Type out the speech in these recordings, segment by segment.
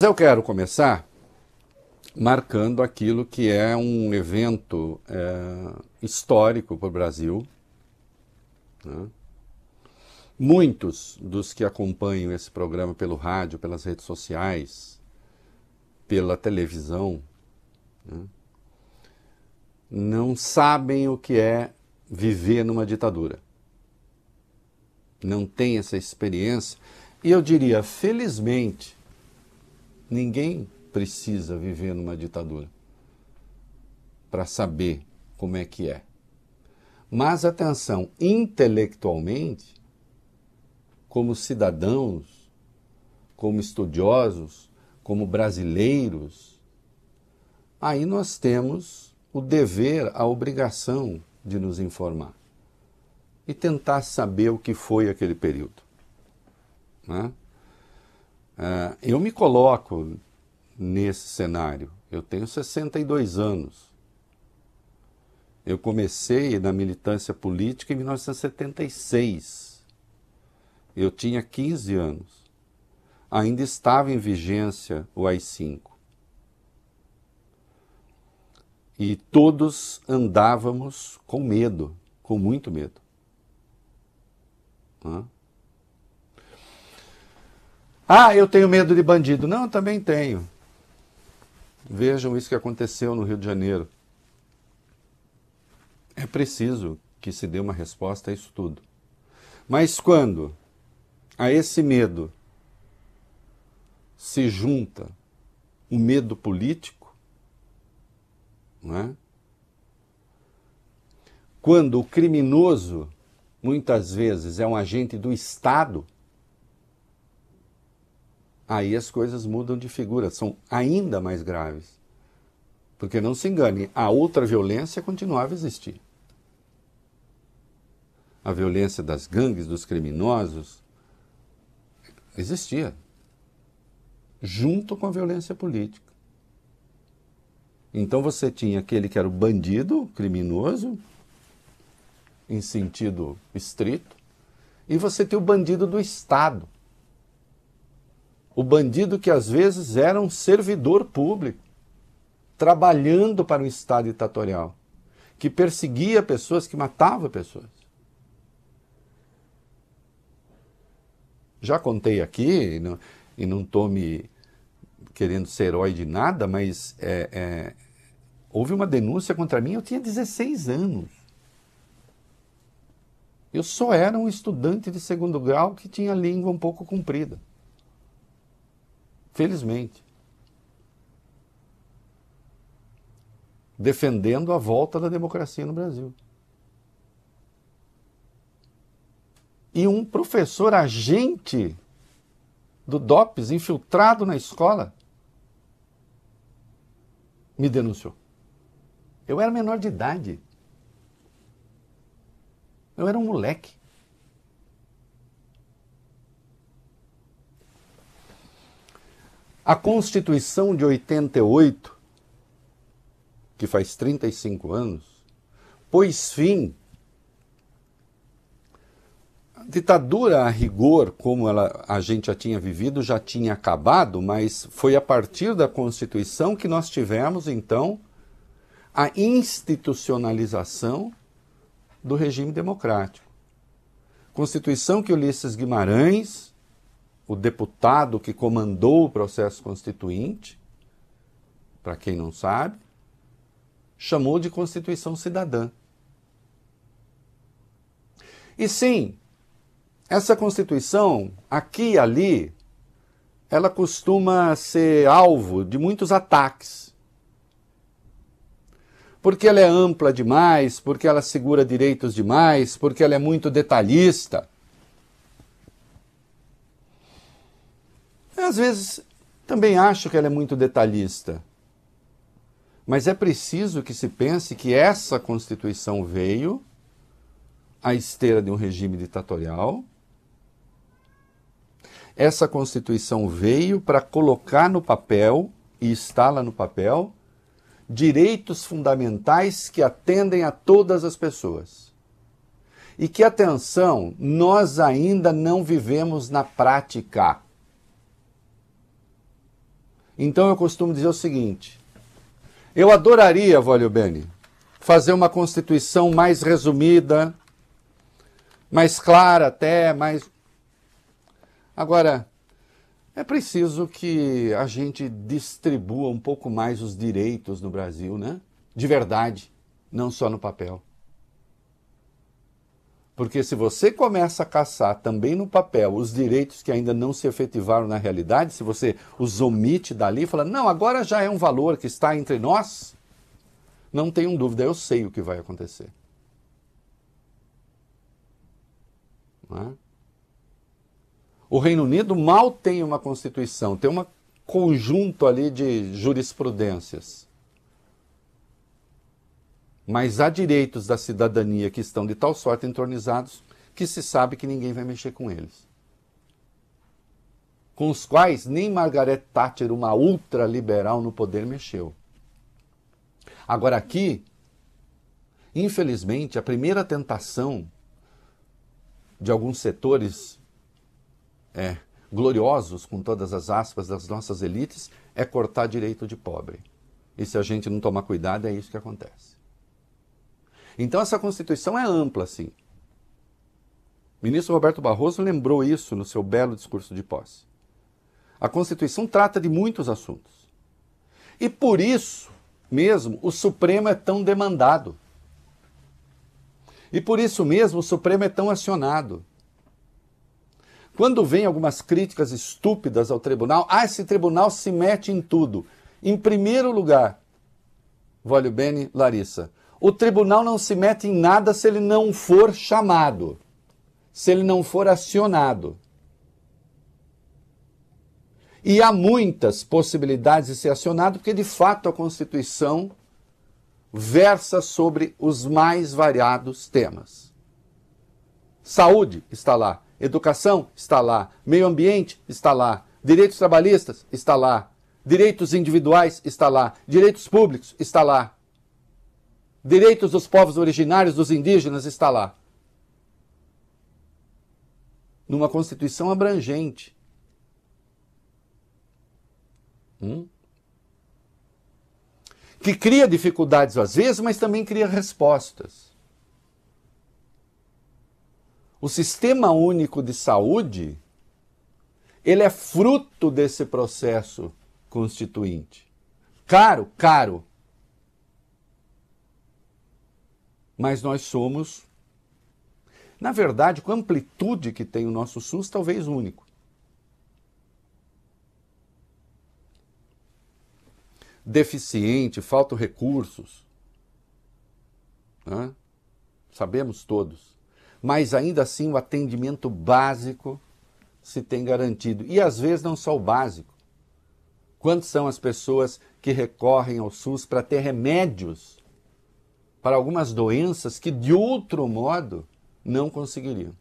eu quero começar marcando aquilo que é um evento histórico para o Brasil, né? Muitos dos que acompanham esse programa pelo rádio, pelas redes sociais, pela televisão, né, não sabem o que é viver numa ditadura. Não tem essa experiência. E eu diria, felizmente, ninguém precisa viver numa ditadura para saber como é que é. Mas, atenção, intelectualmente, como cidadãos, como estudiosos, como brasileiros, aí nós temos o dever, a obrigação de nos informar e tentar saber o que foi aquele período, né? Eu me coloco nesse cenário. Eu tenho 62 anos. Eu comecei na militância política em 1976. Eu tinha 15 anos. Ainda estava em vigência o AI-5. E todos andávamos com medo, com muito medo. Eu tenho medo de bandido. Não, eu também tenho. Vejam isso que aconteceu no Rio de Janeiro. É preciso que se dê uma resposta a isso tudo. Mas quando a esse medo se junta o medo político, não é? Quando o criminoso, muitas vezes, é um agente do Estado, aí as coisas mudam de figura, são ainda mais graves. Porque não se engane, a outra violência continuava a existir. A violência das gangues, dos criminosos, existia, junto com a violência política. Então você tinha aquele que era o bandido, criminoso, em sentido estrito, e você tinha o bandido do Estado. O bandido que às vezes era um servidor público, trabalhando para o Estado ditatorial, que perseguia pessoas, que matava pessoas. Já contei aqui, e não estou me querendo ser herói de nada, mas houve uma denúncia contra mim, eu tinha 16 anos. Eu só era um estudante de segundo grau que tinha a língua um pouco comprida. Felizmente. Defendendo a volta da democracia no Brasil. E um professor agente do DOPS, infiltrado na escola, me denunciou. Eu era menor de idade. Eu era um moleque. A Constituição de 88, que faz 35 anos, pôs fim. A ditadura, a rigor, como a gente já tinha vivido, já tinha acabado, mas foi a partir da Constituição que nós tivemos, então, a institucionalização do regime democrático. Constituição que Ulisses Guimarães, o deputado que comandou o processo constituinte, para quem não sabe, chamou de Constituição Cidadã. E sim, essa Constituição, aqui e ali, ela costuma ser alvo de muitos ataques. Porque ela é ampla demais, porque ela segura direitos demais, porque ela é muito detalhista. Às vezes, também acho que ela é muito detalhista. Mas é preciso que se pense que essa Constituição veio à esteira de um regime ditatorial. Essa Constituição veio para colocar no papel, e está lá no papel, direitos fundamentais que atendem a todas as pessoas. E que, atenção, nós ainda não vivemos na prática. Então eu costumo dizer o seguinte: eu adoraria, voglio bene, fazer uma Constituição mais resumida, mais clara até, mais... Agora, é preciso que a gente distribua um pouco mais os direitos no Brasil, né? De verdade, não só no papel. Porque se você começa a caçar também no papel os direitos que ainda não se efetivaram na realidade, se você os omite dali e fala, não, agora já é um valor que está entre nós, não tenham dúvida, eu sei o que vai acontecer. Não é? O Reino Unido mal tem uma Constituição, tem um conjunto ali de jurisprudências. Mas há direitos da cidadania que estão de tal sorte entronizados que se sabe que ninguém vai mexer com eles. Com os quais nem Margaret Thatcher, uma ultraliberal no poder, mexeu. Agora aqui, infelizmente, a primeira tentação de alguns setores gloriosos, com todas as aspas, das nossas elites, é cortar direito de pobre. E se a gente não tomar cuidado, é isso que acontece. Então essa Constituição é ampla, sim. O ministro Roberto Barroso lembrou isso no seu belo discurso de posse. A Constituição trata de muitos assuntos. E por isso mesmo o Supremo é tão demandado. E por isso mesmo o Supremo é tão acionado. Quando vem algumas críticas estúpidas ao tribunal, esse tribunal se mete em tudo. Em primeiro lugar, voglio bene, Larissa, o tribunal não se mete em nada se ele não for chamado, se ele não for acionado. E há muitas possibilidades de ser acionado, porque de fato a Constituição versa sobre os mais variados temas. Saúde está lá, educação está lá, meio ambiente está lá, direitos trabalhistas está lá, direitos individuais está lá, direitos públicos está lá. Direitos dos povos originários, dos indígenas, está lá. Numa Constituição abrangente. Que cria dificuldades às vezes, mas também cria respostas. O Sistema Único de Saúde, ele é fruto desse processo constituinte. Caro. Mas nós somos, na verdade, com a amplitude que tem o nosso SUS, talvez único. Deficiente, faltam recursos. Né? Sabemos todos. Mas ainda assim o atendimento básico se tem garantido. E às vezes não só o básico. Quantas são as pessoas que recorrem ao SUS para ter remédios para algumas doenças que de outro modo não conseguiriam?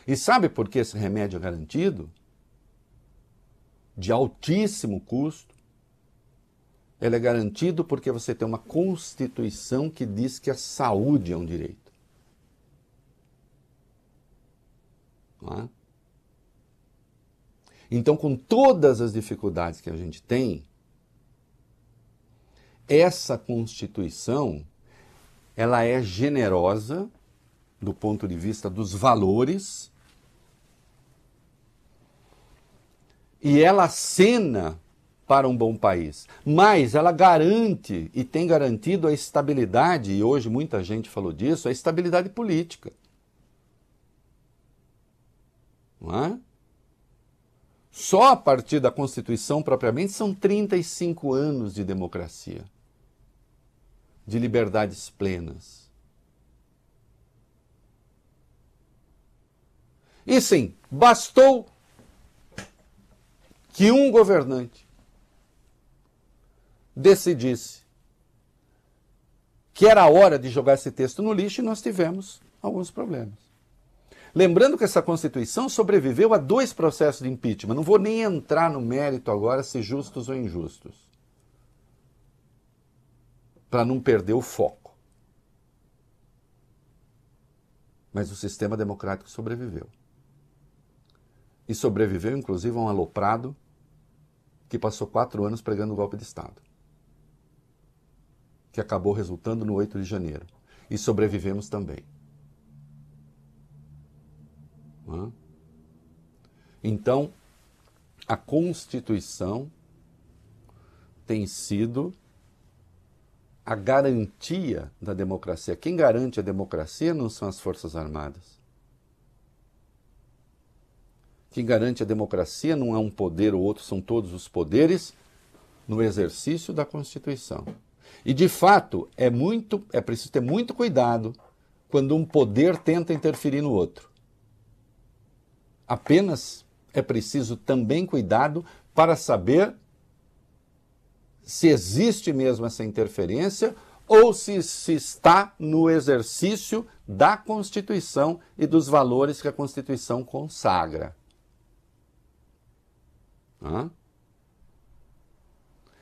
E sabe por que esse remédio é garantido? De altíssimo custo. Ele é garantido porque você tem uma Constituição que diz que a saúde é um direito. Não é? Então, com todas as dificuldades que a gente tem, essa Constituição, ela é generosa do ponto de vista dos valores e ela acena para um bom país. Mas ela garante e tem garantido a estabilidade, e hoje muita gente falou disso, a estabilidade política. Não é? Só a partir da Constituição propriamente são 35 anos de democracia, de liberdades plenas. E sim, bastou que um governante decidisse que era a hora de jogar esse texto no lixo e nós tivemos alguns problemas. Lembrando que essa Constituição sobreviveu a 2 processos de impeachment. Não vou nem entrar no mérito agora se justos ou injustos, para não perder o foco. Mas o sistema democrático sobreviveu. E sobreviveu, inclusive, a um aloprado que passou 4 anos pregando o golpe de Estado, que acabou resultando no 8 de janeiro. E sobrevivemos também. Então, a Constituição tem sido a garantia da democracia. Quem garante a democracia não são as Forças Armadas. Quem garante a democracia não é um poder ou outro, são todos os poderes no exercício da Constituição. E, de fato, é preciso ter muito cuidado quando um poder tenta interferir no outro. Apenas é preciso também cuidado para saber se existe mesmo essa interferência ou se está no exercício da Constituição e dos valores que a Constituição consagra.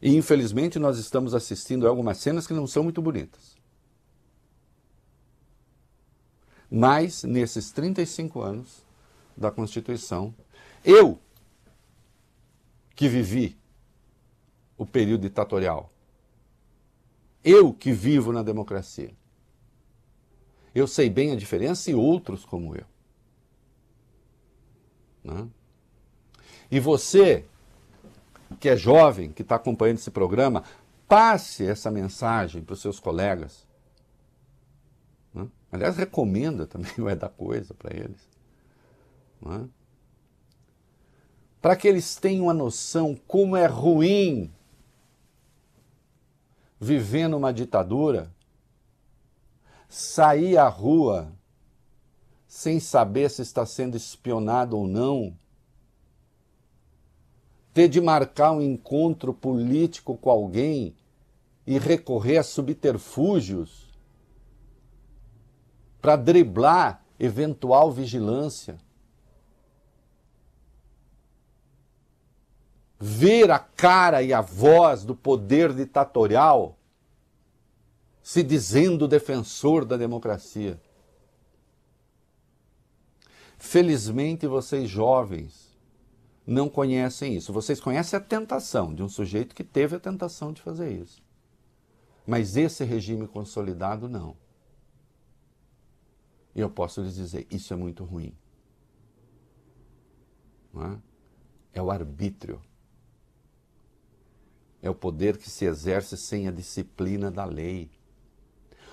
E, infelizmente, nós estamos assistindo a algumas cenas que não são muito bonitas. Mas, nesses 35 anos da Constituição, eu, que vivi o período ditatorial, eu que vivo na democracia, eu sei bem a diferença e outros como eu. E você, que é jovem, que está acompanhando esse programa, passe essa mensagem para os seus colegas. Aliás, recomenda também o É da Coisa para eles. Para que eles tenham a noção como é ruim viver numa ditadura, sair à rua sem saber se está sendo espionado ou não, ter de marcar um encontro político com alguém e recorrer a subterfúgios para driblar eventual vigilância. Ver a cara e a voz do poder ditatorial se dizendo defensor da democracia. Felizmente, vocês jovens não conhecem isso. Vocês conhecem a tentação de um sujeito que teve a tentação de fazer isso. Mas esse regime consolidado, não. E eu posso lhes dizer, isso é muito ruim. É o arbítrio. É o poder que se exerce sem a disciplina da lei.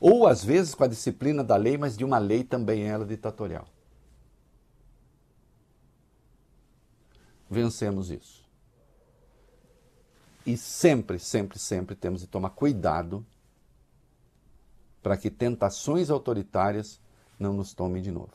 Ou, às vezes, com a disciplina da lei, mas de uma lei também ela ditatorial. Vencemos isso. E sempre, sempre, sempre temos de tomar cuidado para que tentações autoritárias não nos tomem de novo.